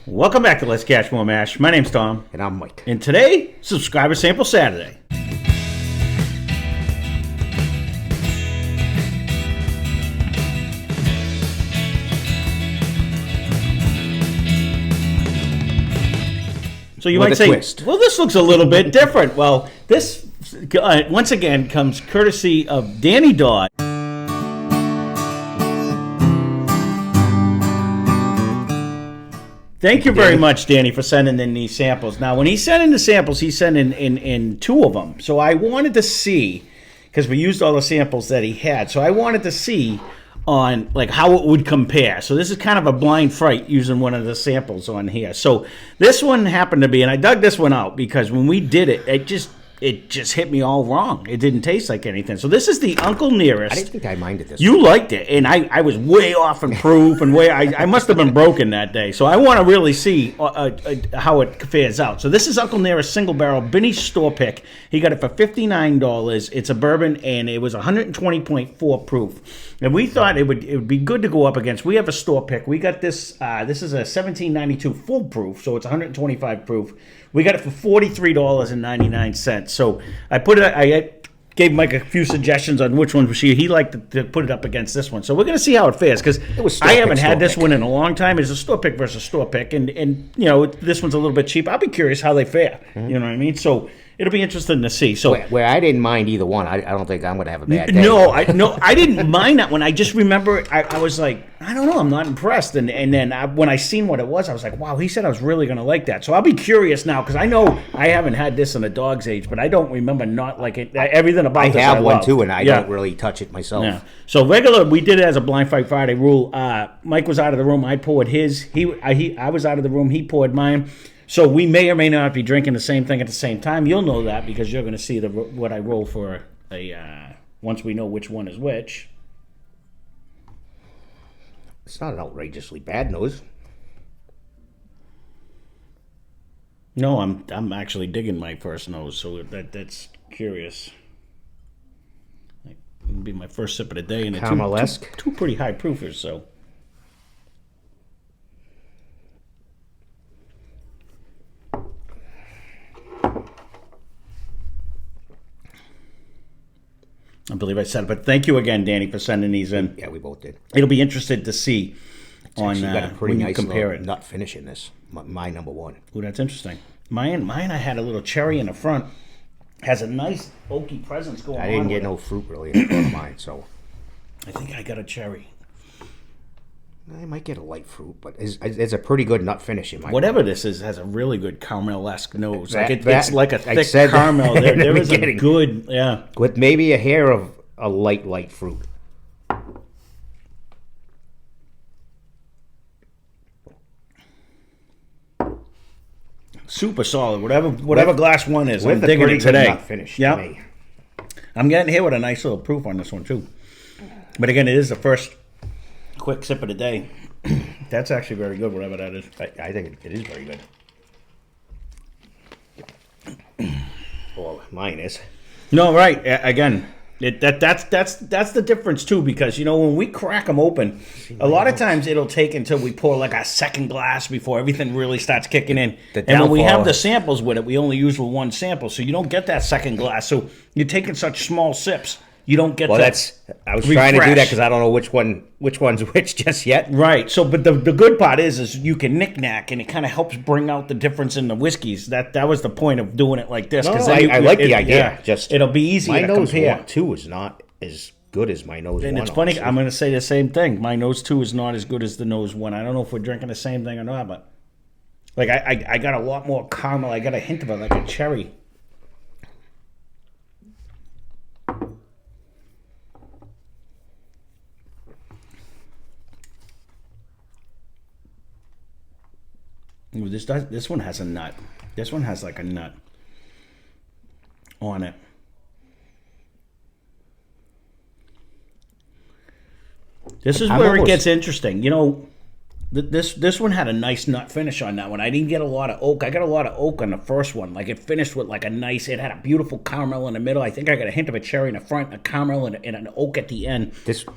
Welcome back to Lesscashmoremash. My name's Tom. And I'm Mike. And today, Subscriber Sample Saturday. So you might say, well, this looks a little bit different. Well, this, once again, comes courtesy of Danny Dodd. Thank you very much, Danny, for sending in these samples. Now, when he sent in the samples, he sent in two of them. So I wanted to see, because we used all the samples that he had, so I wanted to see on like how it would compare. So this is kind of a blind fright using one of the samples on here. So this one happened to be, and I dug this one out because when we did it, it just hit me all wrong. It didn't taste like anything. So this is the Uncle Nearest. I didn't think I minded this. You liked it, and I was way off in proof, and I must have been broken that day. So I want to really see how it fares out. So this is Uncle Nearest single barrel Binny store pick. He got it for $59. It's a bourbon, and it was 120.4 proof. And we thought it would be good to go up against. We have a store pick. We got this. This is a 1792 full proof, so it's 125 proof. We got it for $43.99. So I put it. I gave Mike a few suggestions on which one he liked to put it up against this one. So we're going to see how it fares because I haven't had this one in a long time. It's a store pick versus store pick, and you know this one's a little bit cheap. I'll be curious how they fare. Mm-hmm. You know what I mean? So it'll be interesting to see. So where I didn't mind either one, I don't think I'm going to have a bad day. No, I didn't mind that one. I just remember I was like, I don't know, I'm not impressed. And then when I seen what it was, I was like, wow, he said I was really going to like that. So I'll be curious now because I know I haven't had this in a dog's age, but I don't remember not liking it. Everything about this I have one love. too, and I don't really touch it myself. Yeah. So regular, we did it as a Blind Fight Friday rule. Mike was out of the room. I poured his. I was out of the room. He poured mine. So we may or may not be drinking the same thing at the same time. You'll know that because you're going to see what I roll for once we know which one is which. It's not an outrageously bad nose. No, I'm actually digging my first nose, so that's curious. It'll be my first sip of the day, and two pretty high proofers, so. I believe I said it, but thank you again, Danny, for sending these in. Yeah, we both did. It'll be interesting to see on got a pretty when nice you compare it. Nut finish in this. My number one. Ooh, that's interesting. Mine, I had a little cherry in the front. Has a nice oaky presence going on. I didn't get no fruit really in the front of mine, so. I think I got a cherry. I might get a light fruit, but it's a pretty good nut finish in my Whatever mind. This is has a really good caramel-esque nose. It's like a thick caramel. There is a good, yeah. With maybe a hair of a light fruit. Super solid. Whatever glass one is, I'm digging it today. Nut finish. Yeah. I'm getting here with a nice little proof on this one too. But again, it is the first quick sip of the day. That's actually very good, whatever that is. I think it is very good. Well, mine is. No, right. Again, that's the difference too, because you know when we crack them open, a lot of times it'll take until we pour like a second glass before everything really starts kicking in. And when we have the samples with it, we only use one sample, so you don't get that second glass. So you're taking such small sips. You don't get I was trying to do that because I don't know which one's which just yet. Right. So, but the good part is you can knick-knack, and it kind of helps bring out the difference in the whiskeys. That was the point of doing it like this. No, I like the idea. Yeah, just it'll be easy to compare. My nose 2 is not as good as my nose 1. And it's funny. I'm going to say the same thing. My nose 2 is not as good as the nose 1. I don't know if we're drinking the same thing or not, but like I got a lot more caramel. I got a hint of it, like a cherry. Ooh, this one has a nut. This one has like a nut on it. This is where it gets interesting. You know, This one had a nice nut finish on that one. I didn't get a lot of oak. I got a lot of oak on the first one. Like it finished with like a nice. It had a beautiful caramel in the middle. I think I got a hint of a cherry in the front, a caramel, and an oak at the end.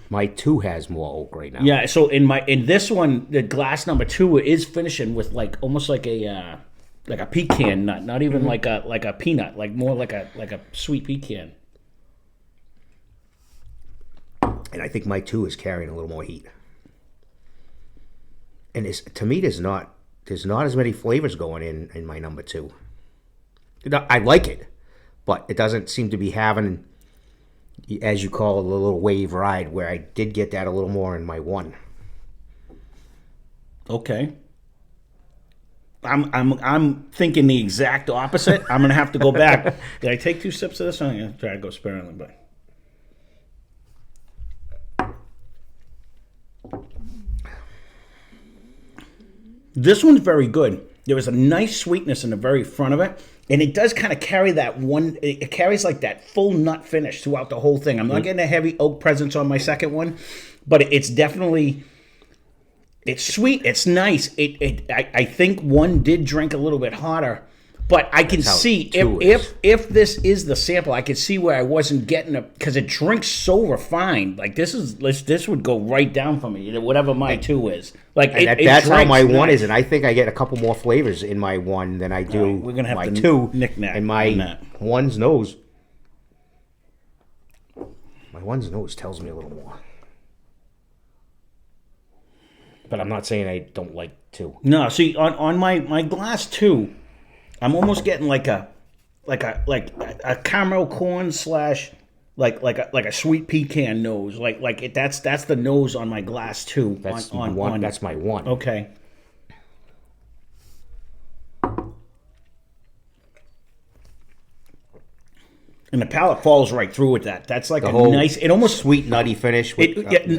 My 2 has more oak right now. Yeah. So in this one, the glass number 2 is finishing with like almost like a pecan nut, not even like a peanut, like more like a sweet pecan. And I think my 2 is carrying a little more heat. And to me, there's not as many flavors going in my number 2. I like it, but it doesn't seem to be having, as you call it, a little wave ride, where I did get that a little more in my 1. Okay. I'm thinking the exact opposite. I'm gonna have to go back. Did I take 2 sips of this? I'm gonna try to go sparingly, but. This one's very good. There was a nice sweetness in the very front of it, and it does kind of carry that one. It carries like that full nut finish throughout the whole thing. I'm not getting a heavy oak presence on my second one, but it's definitely, it's sweet. It's nice. I think 1 did drink a little bit hotter, but I can see if this is the sample, I can see where I wasn't getting it because it drinks so refined. Like this would go right down for me, whatever my 2 is. Like that's how my 1 is, and I think I get a couple more flavors in my 1 than I do we're gonna have my to 2. knick-knack and my on that. 1's nose. My 1's nose tells me a little more. But I'm not saying I don't like 2. No, see on my glass 2. I'm almost getting like a caramel corn / like a sweet pecan nose. That's the nose on my glass 2. That's on one. That's my 1. Okay. And the palate falls right through with that. That's like a nice. It almost sweet nutty finish.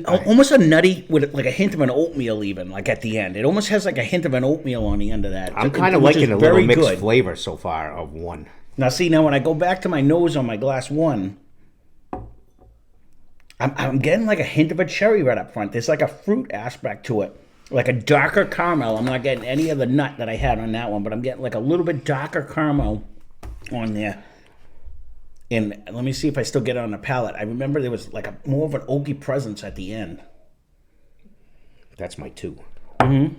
Almost a nutty with like a hint of an oatmeal, even like at the end. It almost has like a hint of an oatmeal on the end of that. I'm kind of liking a little mixed flavor so far of 1. Now, see, when I go back to my nose on my glass 1, I'm getting like a hint of a cherry right up front. There's like a fruit aspect to it, like a darker caramel. I'm not getting any of the nut that I had on that one, but I'm getting like a little bit darker caramel on there. And let me see if I still get it on the palate. I remember there was like more of an oaky presence at the end. That's my 2. Mm-hmm.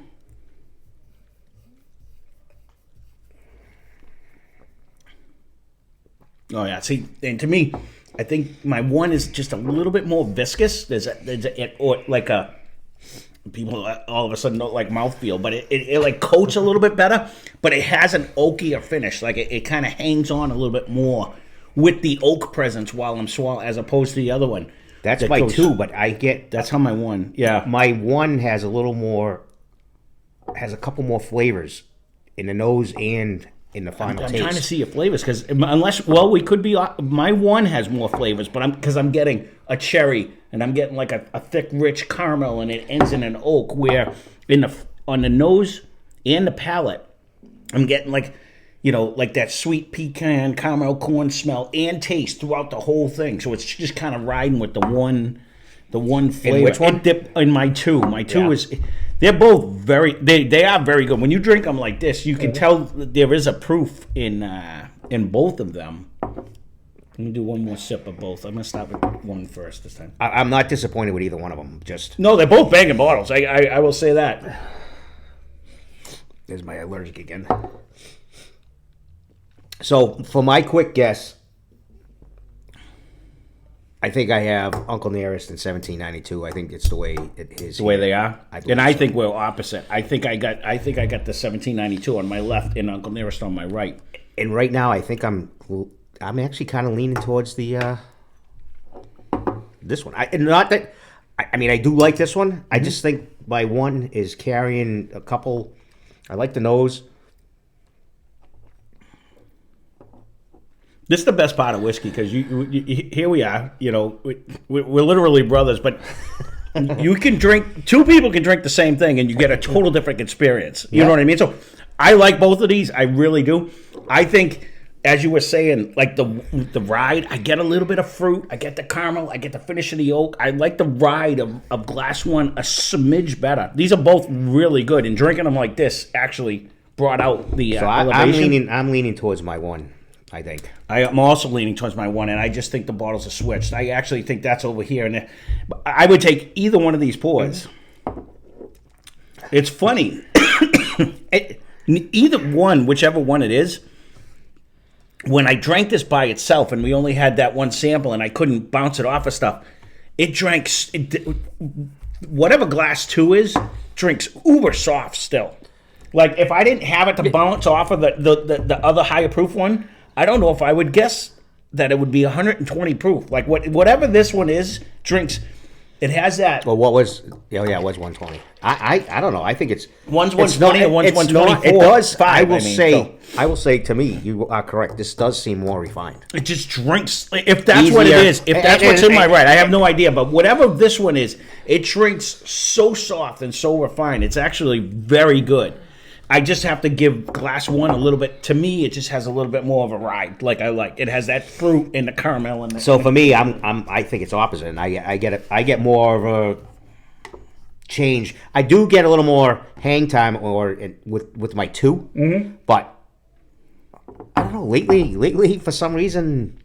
Oh yeah. See, and to me, I think my 1 is just a little bit more viscous. Or like a people all of a sudden don't like mouthfeel, but it like coats a little bit better. But it has an oakier finish. Like it kind of hangs on a little bit more with the oak presence while I'm swallowing, as opposed to the other one. That's my 2, but I get... That's how my 1, yeah. My 1 has a little more... has a couple more flavors in the nose and in the final taste. I'm trying to see your flavors, because unless... Well, we could be... My 1 has more flavors, but I'm getting a cherry, and I'm getting like a thick, rich caramel, and it ends in an oak, where on the nose and the palate, I'm getting like... like that sweet pecan, caramel corn smell and taste throughout the whole thing. So it's just kind of riding with the one flavor. In which one? In my 2. My 2 is, they're both they are very good. When you drink them like this, you can tell that there is a proof in both of them. Let me do one more sip of both. I'm going to start with 1 first this time. I'm not disappointed with either one of them. No, they're both banging bottles. I will say that. There's my allergic again. So, for my quick guess, I think I have Uncle Nearest in 1792. I think it's the way it is. The way they are? I think we're opposite. I think I got the 1792 on my left and Uncle Nearest on my right. And right now, I think I'm actually kind of leaning towards the this one. I do like this one. Mm-hmm. I just think my 1 is carrying a couple. I like the nose. This is the best part of whiskey, because here we are. We're literally brothers, but you can drink. 2 people can drink the same thing, and you get a total different experience. You know what I mean? So I like both of these. I really do. I think as you were saying, like the ride, I get a little bit of fruit, I get the caramel, I get the finish of the oak. I like the ride of Glass One a smidge better. These are both really good, and drinking them like this actually brought out the elevation. I'm leaning towards my one. I think I'm also leaning towards my one, and I just think the bottles are switched. I actually think that's over here, and I would take either one of these pours. It's funny, either one, whichever one it is. When I drank this by itself, and we only had that one sample, and I couldn't bounce it off of stuff, it drank whatever Glass 2 is, drinks uber soft still. Like if I didn't have it to bounce off of the other higher proof one. I don't know if I would guess that it would be 120 proof. Like whatever this one is, drinks. It has that. Well, what was? Oh yeah, it was 120. I don't know. I think it's one's 120 and one's 124. It does. I will So. say to me, you are correct. This does seem more refined. It just drinks. If that's what it is, if that's what's in my right, I have no idea. But whatever this one is, it drinks so soft and so refined. It's actually very good. I just have to give Glass One a little bit. To me, it just has a little bit more of a ride. Like I like it has that fruit and the caramel and. So for me, I think it's opposite. And I get it. I get more of a change. I do get a little more hang time with my 2, but I don't know. Lately, for some reason,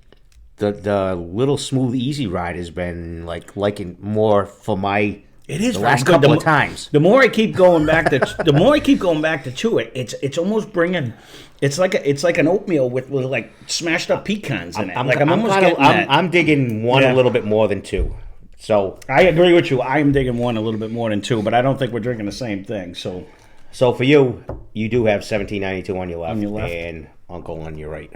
the little smooth easy ride has been liking more for my. It is the last couple of times. The more I keep going back to, it's almost bringing. It's like an oatmeal with like smashed up pecans in it. I'm digging one a little bit more than 2. So I agree with you. I am digging one a little bit more than 2, but I don't think we're drinking the same thing. So for you do have 1792 on your left, and Uncle on your right.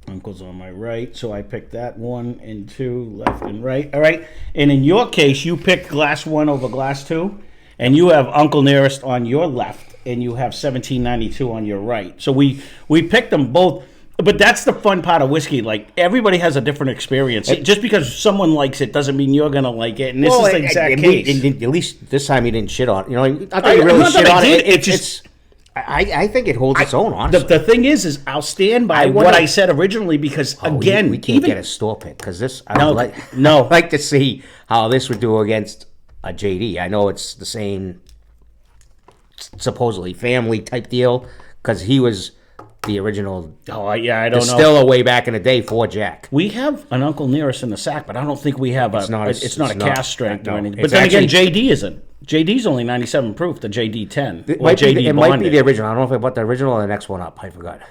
Uncle's on my right, so I picked that 1 and 2, left and right. All right, and in your case, you picked Glass 1 over Glass 2, and you have Uncle Nearest on your left, and you have 1792 on your right. So we picked them both, but that's the fun part of whiskey. Like everybody has a different experience. Just because someone likes it doesn't mean you're gonna like it. And this is the exact case. At least this time you didn't shit on it. You know, I thought you really shit on it. It's just. I think it holds its own, honestly. The thing is I'll stand by what I said originally because, again... We can't get a store pick because this... I'd No. like to see how this would do against a JD. I know it's the same, supposedly, family type deal because he was the original... Oh, yeah, I don't know. Distiller way back in the day for Jack. We have an Uncle Nearest in the sack, but I don't think we have a... It's not a cast strength or anything. But then again, JD isn't. JD's only 97 proof, the JD 10. It might be the original. I don't know if I bought the original or the next one up. I forgot.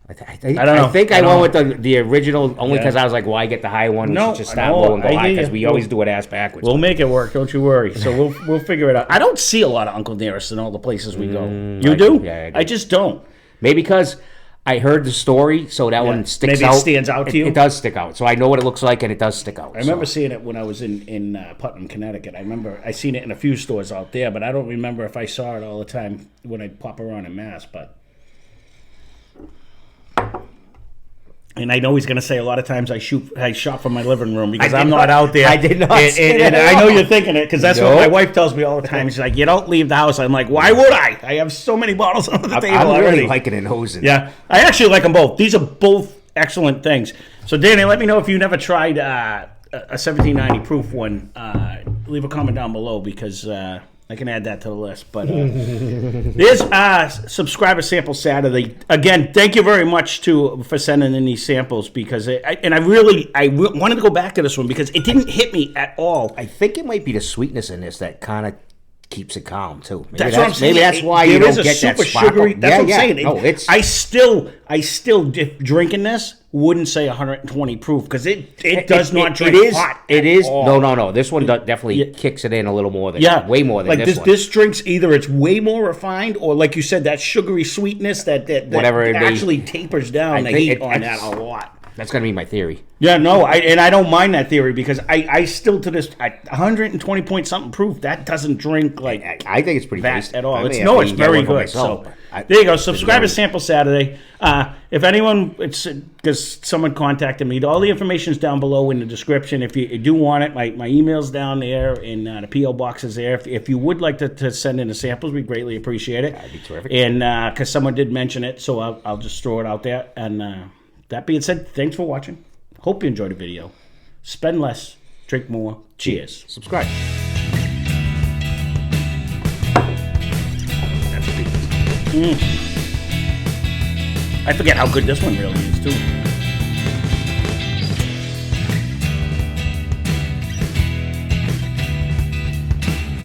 I don't know. I think I went with the original only because I was like, why get the high one? We should just start low and go high because we always do it ass backwards. We'll make it work. Don't you worry. So we'll figure it out. I don't see a lot of Uncle Nearest in all the places we go. You do? Yeah, I just don't. Maybe because I heard the story, so that one sticks out. Maybe it stands out to you? It does stick out. So I know what it looks like, and it does stick out. I remember seeing it when I was in Putnam, Connecticut. I remember I seen it in a few stores out there, but I don't remember if I saw it all the time when I'd pop around in Mass. And I know he's going to say a lot of times I shop from my living room because I'm not out there. I did not say and that I know you're thinking it because that's what my wife tells me all the time. She's like, you don't leave the house. I'm like, why would I? I have so many bottles on the table already. I'm really liking it in Hosen. Yeah, I actually like them both. These are both excellent things. So, Danny, let me know if you never tried a 1790 proof one. Leave a comment down below because... I can add that to the list, but there's subscriber sample Saturday. Again, thank you very much for sending in these samples because I wanted to go back to this one because it didn't hit me at all. I think it might be the sweetness in this that kind of keeps it calm too. That's what I'm saying. Maybe that's why you don't get that sugary. That's what I'm saying. No, I still if drinking this wouldn't say 120 proof because it does not drink hot. It is no. This one definitely kicks it in a little more than way more than this one. This drinks either it's way more refined or like you said that sugary sweetness that whatever actually tapers down the heat on that a lot. That's going to be my theory. Yeah, no, I don't mind that theory because I still to this 120 point something proof that doesn't drink like I think it's pretty that tasty. at all. I It's may have to it's get very one for good. myself, So but there you go. Subscribe to very- Sample Saturday. If anyone, it's because someone contacted me. All the information's down below in the description. If you do want it, my email's down there and the PO box is there. If you would like to send in the samples, we greatly appreciate it. That'd be terrific. And because someone did mention it, so I'll just throw it out there. And that being said, thanks for watching. Hope you enjoyed the video. Spend less, drink more. Cheers. Subscribe. That's a big I forget how good this one really is, too.